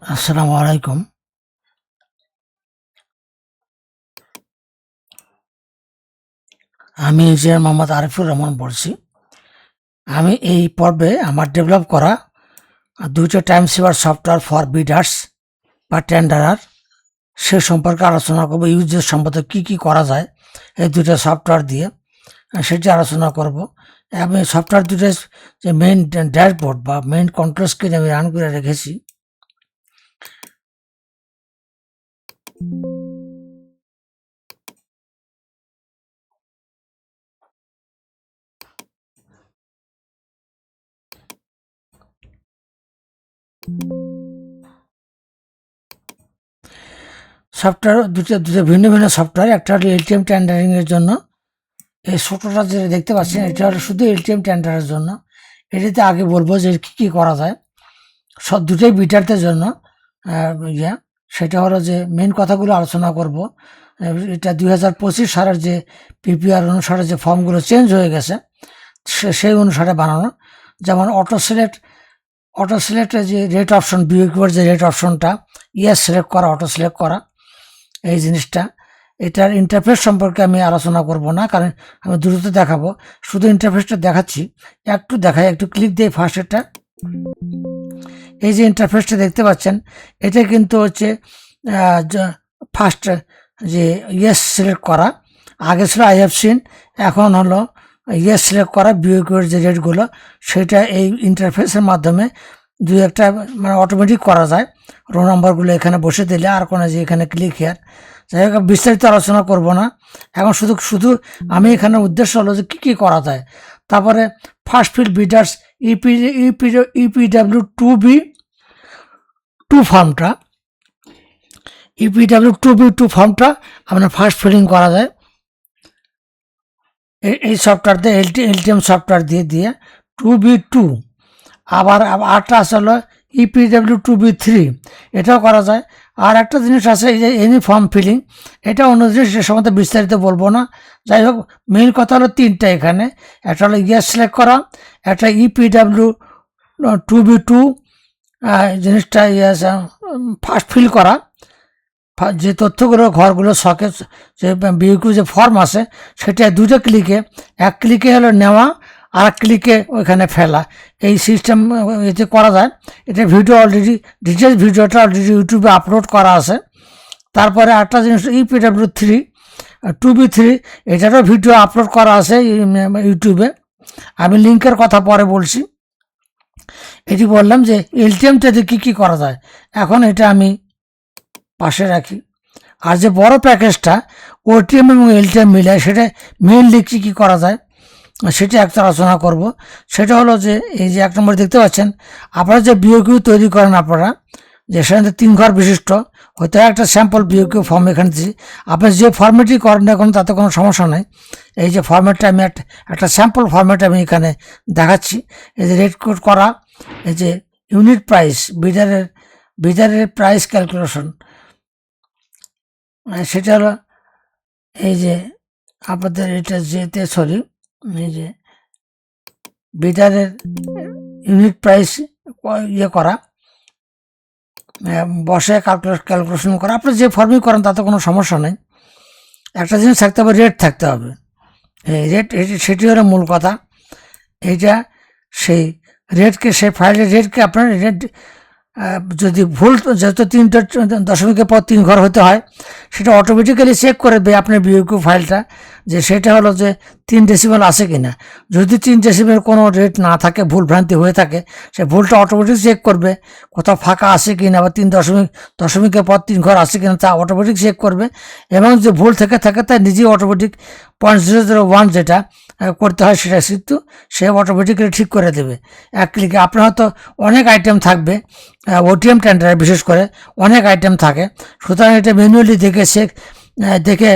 আসসালামু আলাইকুম। আমি ইঞ্জিনিয়ার মোহাম্মদ আরিফুর রহমান বলছি। আমি এই পর্বে আমার ডেভেলপ করা ২টা time saver software for bidders বা টেন্ডারার সে সম্পর্কে আলোচনা করব। ইউজের সম্পর্কে কী করা যায় এই ২টা সফটওয়্যার দিয়ে সেটি আলোচনা করব। আমি সফটওয়্যার ২টা যে মেইন ড্যাশবোর্ড বা মেইন কন্ট্রোল স্ক্রিন আমি রান করে রেখেছি। সফটওয়্যার দুটো ভিন্ন ভিন্ন সফটওয়্যার। একটা হলো এলটিএম টেন্ডারিংয়ের জন্য। এই ছোটোটা যেটা দেখতে পাচ্ছেন এটা হলো শুধু এলটিএম টেন্ডারের জন্য। এটাতে আগে বলবো যে কী করা যায়। সব দুটোই বিটারদের জন্য সেটা হলো যে মেন কথাগুলো আলোচনা করব। এটা 2025 সালের যে পিপিআর অনুসারে যে ফর্মগুলো চেঞ্জ হয়ে গেছে সেই অনুসারে বানানো। যেমন অটো সিলেক্টের যে রেট অপশন, বিওকিউর যে রেট অপশনটা ইয়েস সিলেক্ট করা, অটো সিলেক্ট করা, এই জিনিসটা। এটার ইন্টারফেস সম্পর্কে আমি আলোচনা করব না, কারণ আমি দ্রুত দেখাবো। শুধু ইন্টারফেসটা দেখাচ্ছি, একটু দেখাই, একটু ক্লিক দিয়ে ফার্স্ট। এটা এই যে ইন্টারফেসটা দেখতে পাচ্ছেন, এটা কিন্তু হচ্ছে ফার্স্ট যে ইয়েস সিলেক্ট করা। আগে ছিল আই হ্যাভ সিন, এখন হলো ইয়েস সিলেক্ট করা বিওকিউর যে রেটগুলো, সেটা এই ইন্টারফেসের মাধ্যমে দুই একটা মানে অটোমেটিক করা যায়। রো নম্বরগুলো এখানে বসে দিলে আর কোনো যে এখানে ক্লিক হেয়ার, যাই হোক বিস্তারিত আলোচনা করব না এখন। শুধু আমি এখানে উদ্দেশ্য হলো যে কী করা যায়। তারপরে ফার্স্ট ফিল্ড বিডার্স ইপিডাব্লিউ 2B2 ফর্মটা, ইপিডাব্লিউ 2B2 ফর্মটা আপনার ফার্স্ট ফিলিং করা যায় এই সফটওয়্যার দিয়ে, এলটিএম সফটওয়্যার দিয়ে 2B2। আবার আরটা আছে হলো EPW2B3, এটাও করা যায়। আর একটা জিনিস আছে এই যে এনি ফর্ম ফিলিং, এটা অন্য জিনিস, সে সম্বন্ধে বিস্তারিত বলবো না। যাই হোক, মেইন কথা হলো তিনটা এখানে। একটা হলো ইয়েস সিলেক্ট করা, একটা EPW2B2 জিনিসটা ফার্স্ট ফিল করা, যে তথ্যগুলো ঘরগুলো শখে যে বিউকিউ যে ফর্ম আছে সেটা দুটো ক্লিকে, এক ক্লিকে হলো নেওয়া আর এক ক্লিকে ওইখানে ফেলা, এই সিস্টেম এতে করা যায়। এটা ভিডিও অলরেডি, ডিটেলস ভিডিওটা অলরেডি ইউটিউবে আপলোড করা আছে। তারপরে একটা জিনিস EPW2B3 এটারও ভিডিও আপলোড করা আছে ইউটিউবে, আমি লিঙ্কের কথা পরে বলছি। এটি বললাম যে এলটিএমটাতে কী করা যায়, এখন এটা আমি পাশে রাখি। আর যে বড় প্যাকেজটা ওটিএম এবং এলটিএম মিলায়, সেটা মেইনলি কী করা যায় সেটা একটা আলোচনা করব। সেটা হলো যে এই যে 1 নম্বর দেখতে পাচ্ছেন, আপনারা যে বিওকিউ তৈরি করেন, আপনারা যে সেখানে 3 ঘর বিশিষ্ট, হয়তো একটা স্যাম্পল বিওকিউ ফর্ম এখানে দিচ্ছি। আপনি যে ফর্মেটই করেন না এখন তাতে কোনো সমস্যা নেই। এই যে ফর্মেটটা আমি একটা স্যাম্পল ফর্মেট আমি এখানে দেখাচ্ছি। এই যে রেট কোড করা, এই যে ইউনিট প্রাইস, বিডারের প্রাইস ক্যালকুলেশন, সেটা হলো এই যে আপনাদের এটা যেতে এই যে বিডারের ইউনিট প্রাইস করা, বসে ক্যালকুলেশন করা। আপনি যে ফর্মই করেন তাতে কোনো সমস্যা নেই। একটা জিনিস থাকতে হবে, রেট থাকতে হবে। রেট, সেটি হলো মূল কথা। এইটা সেই রেটকে, সেই ফাইলের রেটকে আপনার রেট যদি ভুল, যেহেতু 3.0 পর 3 ঘর হতে হয়, সেটা অটোমেটিক্যালি চেক করে দেবে আপনার বিওকিউ ফাইলটা, যে সেটা হলো যে 3 ডেসিমেল আছে কিনা। যদি 3 ডেসিমেল কোনো রেট না থাকে, ভুল ভ্রান্তি হয়ে থাকে, সে ভুলটা অটোমেটিক চেক করবে কোথাও ফাঁকা আছে কিনা, বা 3.0 পর 3 ঘর আছে কিনা তা অটোমেটিক চেক করবে। এবং যে ভুল থেকে থাকে তা নিজেই অটোমেটিক 0.001 যেটা করতে হয় সেটা কিন্তু সে অটোমেটিক্যালি ঠিক করে দেবে এক ক্লিকে। আপনার হয়তো অনেক আইটেম থাকবে, ওটিএম টেন্ডারে বিশেষ করে অনেক আইটেম থাকে, সুতরাং এটা ম্যানুয়ালি দেখে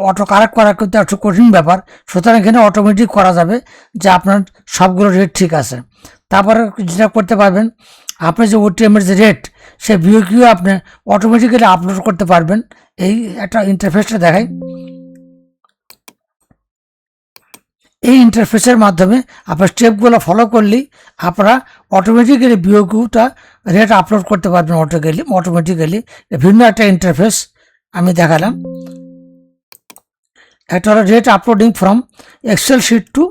অটো কারেক্ট করা কিন্তু একটু কঠিন ব্যাপার। সুতরাং এখানে অটোমেটিক করা যাবে যে আপনার সবগুলো রেট ঠিক আছে। তারপরে যেটা করতে পারবেন, আপনার যে ওটিএমের যে রেট, সে বিওকিউ আপনি অটোমেটিক্যালি আপলোড করতে পারবেন। এই একটা ইন্টারফেসটা দেখাই। এই ইন্টারফেসের মাধ্যমে আপনার স্টেপগুলো ফলো করলেই আপনারা অটোমেটিক্যালি বিওকিউটা রেট আপলোড করতে পারবেন অটোমেটিক্যালি। ভিন্ন একটা ইন্টারফেস আমি দেখালাম। একটা হলো rate uploading from excel sheet to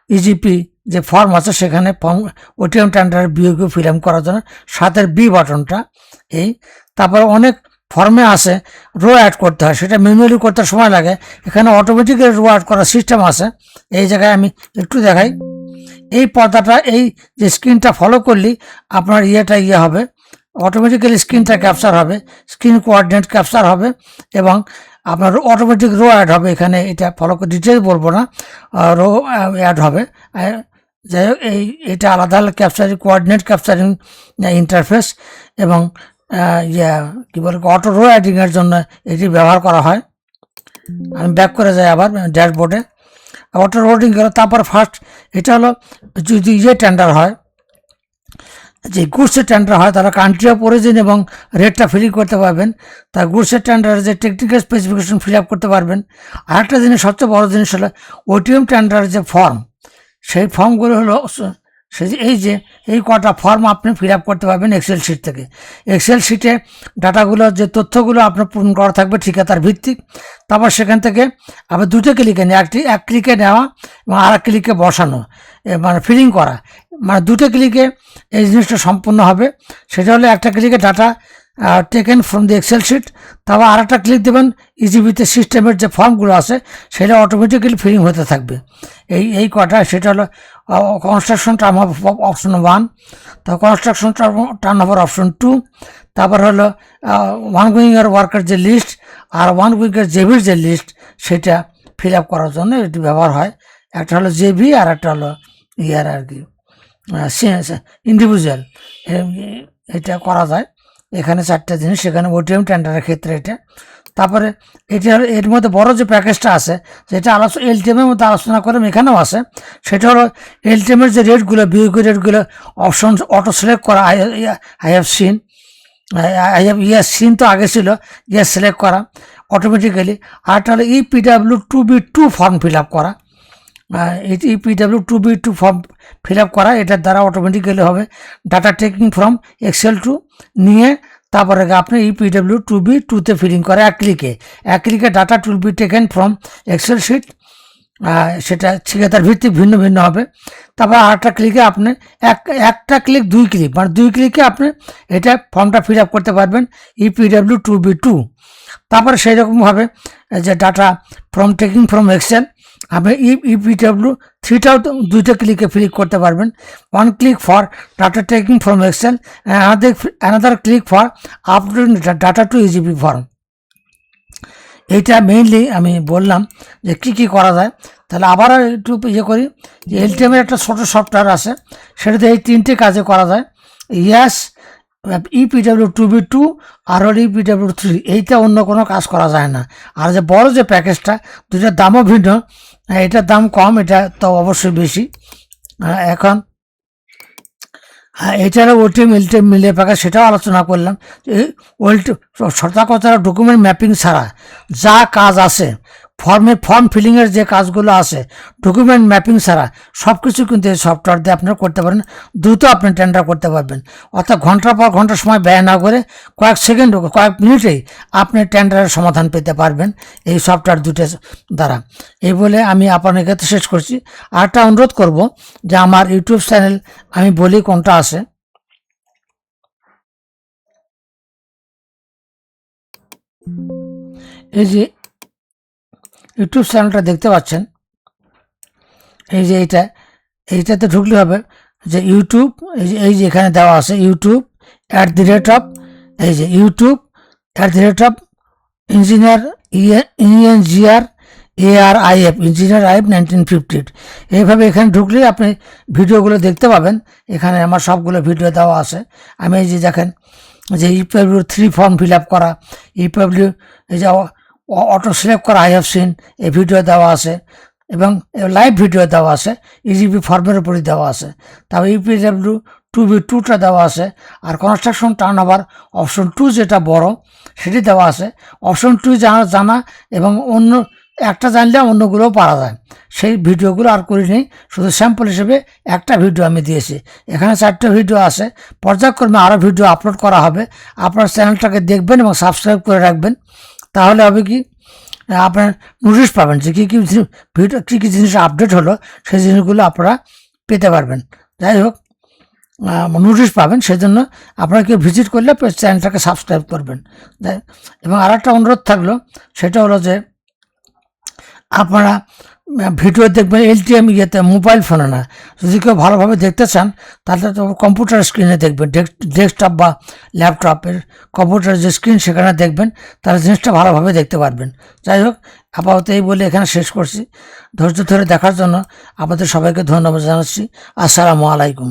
EGP যে ফর্ম আছে সেখানে form OTM tender BOQ fill up করার জন্য সাথের বি বাটনটা এই। তারপর অনেক ফর্মে আছে রো অ্যাড করতে হয়, সেটা ম্যানুয়ালি করতে সময় লাগে। এখানে অটোমেটিক্যালি রো অ্যাড করার সিস্টেম আছে। এই জায়গায় আমি একটু দেখাই। এই পর্দাটা এই যে স্ক্রিনটা ফলো করলেই আপনার ইয়ে হবে, অটোমেটিক্যালি স্ক্রিনটা ক্যাপচার হবে, স্ক্রিন কোঅর্ডিনেট ক্যাপচার হবে এবং আপনার অটোমেটিক রো অ্যাড হবে। এখানে এটা ফলো করে ডিটেলস বলবো না, রো অ্যাড হবে। যাই হোক এটা আলাদা আলাদা ক্যাপচারিং কোঅর্ডিনেট ক্যাপচারিং ইন্টারফেস এবং কী বলে অটো রো অ্যাডিংয়ের জন্য এটি ব্যবহার করা হয়। আমি ব্যাক করে যাই আবার ড্যাশবোর্ডে। অটো রোডিং গেল। তারপর ফার্স্ট এটা হলো যদি টেন্ডার হয়, যে গুডসের টেন্ডার হয় তাহলে কান্ট্রি অফ অরিজিন এবং রেটটা ফিল করতে পারবেন। তার গুডসের টেন্ডারের যে টেকনিক্যাল স্পেসিফিকেশন ফিল আপ করতে পারবেন। আরেকটা জিনিস সবচেয়ে বড় জিনিস হলো ওটিএম টেন্ডারের যে ফর্ম, সেই ফর্মগুলো হলো এই কটা ফর্ম আপনি ফিল আপ করতে পারবেন এক্সেল শিট থেকে। এক্সেল শিটে ডাটাগুলো যে তথ্যগুলো আপনার পূরণ করা থাকবে ঠিকাদার ভিত্তিক। তারপর সেখান থেকে আবার দুটো ক্লিকে নেওয়া, এক ক্লিকে নেওয়া এবং আর এক ক্লিকে বসানো, মানে ফিলিং করা, মানে দুটো ক্লিকে এই জিনিসটা সম্পূর্ণ হবে। সেটা হলো একটা ক্লিকে data taken from the excel sheet, তারপর আর একটা ক্লিক দেবেন ইজিবিতে সিস্টেমের যে ফর্মগুলো আছে সেটা অটোমেটিক্যালি ফিলিং হতে থাকবে। এই কটা, সেটা হলো কনস্ট্রাকশন টার্ন ওভার অপশন 1, তারপর কনস্ট্রাকশন টার্ন ওভার অপশন 2, তারপর হলো ওয়ান উইংয়ের ওয়ার্কের যে লিস্ট আর ওয়ান উইংয়ের জেবির যে লিস্ট সেটা ফিল আপ করার জন্য এটি ব্যবহার হয়। একটা হলো জেবি আর একটা হলো আর কি ইন্ডিভিজুয়াল, এটা করা যায়। এখানে চারটে জিনিস, সেখানে ওটিএম টেন্ডারের ক্ষেত্রে এটা। তারপরে এটা এর মধ্যে বড় যে প্যাকেজটা আছে যেটা এলটিএমের মধ্যে আলোচনা করে এখানেও আছে, সেটা হলো এলটিএমের যে রেটগুলো বিওকিউ রেটগুলো অপশন অটো সিলেক্ট করা। আই হ্যাভ সিন তো আগে ছিল, সিলেক্ট করা অটোমেটিক্যালি। আরটা হলো ইপিডাব্লিউ 2B2 ফর্ম ফিল আপ করা। ইপিডাব্লিউ 2B2 ফর্ম ফিল আপ করা, এটার দ্বারা অটোমেটিক্যালি হবে। Data taking from excel to নিয়ে তারপরে আপনি ইপিডাব্লিউ 2B2-তে ফিলিং করে এক ক্লিকে data to be taken from excel sheet, সেটা ঠিকাদার ভিত্তিক ভিন্ন ভিন্ন হবে। তারপর আরেকটা ক্লিকে আপনি একটা ক্লিক দুই ক্লিক, মানে দুই ক্লিকে আপনি এটা ফর্মটা ফিল আপ করতে পারবেন ইপিডাব্লিউ 2B2। তারপরে সেই রকমভাবে যে data from taking from Excel আপনি ইপিডাব্লিউ 3টাও দুইটা ক্লিকে ফিল করতে পারবেন। One click for data taking from Excel, another click for uploading data to EGP form. এইটা মেইনলি আমি বললাম যে কী করা যায়। তাহলে আবার একটু করি যে এলটিএমের একটা ছোটো সফটওয়্যার আছে, সেটাতে এই তিনটে কাজে করা যায়। ইপিডাব্লিউ 2B2 আর ইপিডাব্লিউ 3, এইটা অন্য কোনো কাজ করা যায় না। আর যে বড় যে প্যাকেজটা, দুটার দামও ভিন্ন, এটার দাম কম, এটা তো অবশ্যই বেশি। এখন এছাড়া ওটিএম এলটিএম মিলিয়ে প্যাকেজ সেটাও আলোচনা করলাম। কথা ডকুমেন্ট ম্যাপিং ছাড়া যা কাজ আছে ফর্ম ফিলিংয়ের যে কাজগুলো আছে ডকুমেন্ট ম্যাপিং ছাড়া সব কিছু কিন্তু এই সফটওয়্যার দিয়ে আপনারা করতে পারেন। দ্রুত আপনি টেন্ডার করতে পারবেন, অর্থাৎ ঘন্টার পর ঘন্টা সময় ব্যয় না করে কয়েক সেকেন্ড কয়েক মিনিটেই আপনি টেন্ডারের সমাধান পেতে পারবেন এই সফটওয়্যার দুটোর দ্বারা। এই বলে আমি আপনার কাছে শেষ করছি। আরেকটা অনুরোধ করব যে আমার ইউটিউব চ্যানেল আমি বলি কোনটা আছে, এই যে ইউটিউব চ্যানেলটা দেখতে পাচ্ছেন, এই যে এইটাতে ঢুকলে হবে যে ইউটিউব, এই যে এখানে দেওয়া আছে ইউটিউব @ এই যে YouTube @ engineer ENGR ARIF engineer if 1950। এইভাবে এখানে ঢুকলে আপনি ভিডিওগুলো দেখতে পাবেন। এখানে আমার সবগুলো ভিডিও দেওয়া আছে। আমি এই যে দেখেন যে ইপিডাব্লিউ 3 ফর্ম ফিল আপ করা, ইপিডাব্লিউ এই যে অটো সিলেক্ট করা আই হ্যাভ সিন, এই ভিডিও দেওয়া আছে এবং লাইভ ভিডিও দেওয়া আছে, ইজিপি ফর্মের উপরই দেওয়া আছে। তারপর ইপিডাব্লিউ 2B2টা দেওয়া আছে। আর কনস্ট্রাকশন টার্ন ওভার অপশন 2 যেটা বড় সেটি দেওয়া আছে। অপশন 2 জানা এবং অন্য একটা জানলে অন্যগুলোও পারা যায়। সেই ভিডিওগুলো আর করিনি, শুধু স্যাম্পল হিসেবে একটা ভিডিও আমি দিয়েছি। এখানে 4টে ভিডিও আছে, পর্যায়ক্রমে আরও ভিডিও আপলোড করা হবে। আপনার চ্যানেলটাকে দেখবেন এবং সাবস্ক্রাইব করে রাখবেন, তাহলে হবে কি আপনার নোটিশ পাবেন যে কী কী ভিডিও, কী কী জিনিস আপডেট হলো, সেই জিনিসগুলো আপনারা পেতে পারবেন। যাই হোক, নোটিশ পাবেন, সেই জন্য আপনারা কেউ ভিজিট করলে চ্যানেলটাকে সাবস্ক্রাইব করবেন। এবং আর একটা অনুরোধ থাকলো, সেটা হলো যে আপনারা ভিডিও দেখবেন এলটিএম ইয়েতে, মোবাইল ফোনে না। যদি কেউ ভালোভাবে দেখতে চান তাহলে তো কম্পিউটার স্ক্রিনে দেখবেন, ডেস্কটপ বা ল্যাপটপের কম্পিউটার যে স্ক্রিন সেখানে দেখবেন, তাহলে জিনিসটা ভালোভাবে দেখতে পারবেন। যাই হোক, আপাতত এই বলে এখানে শেষ করছি। ধৈর্য ধরে দেখার জন্য আপনাদের সবাইকে ধন্যবাদ জানাচ্ছি। আসসালামু আলাইকুম।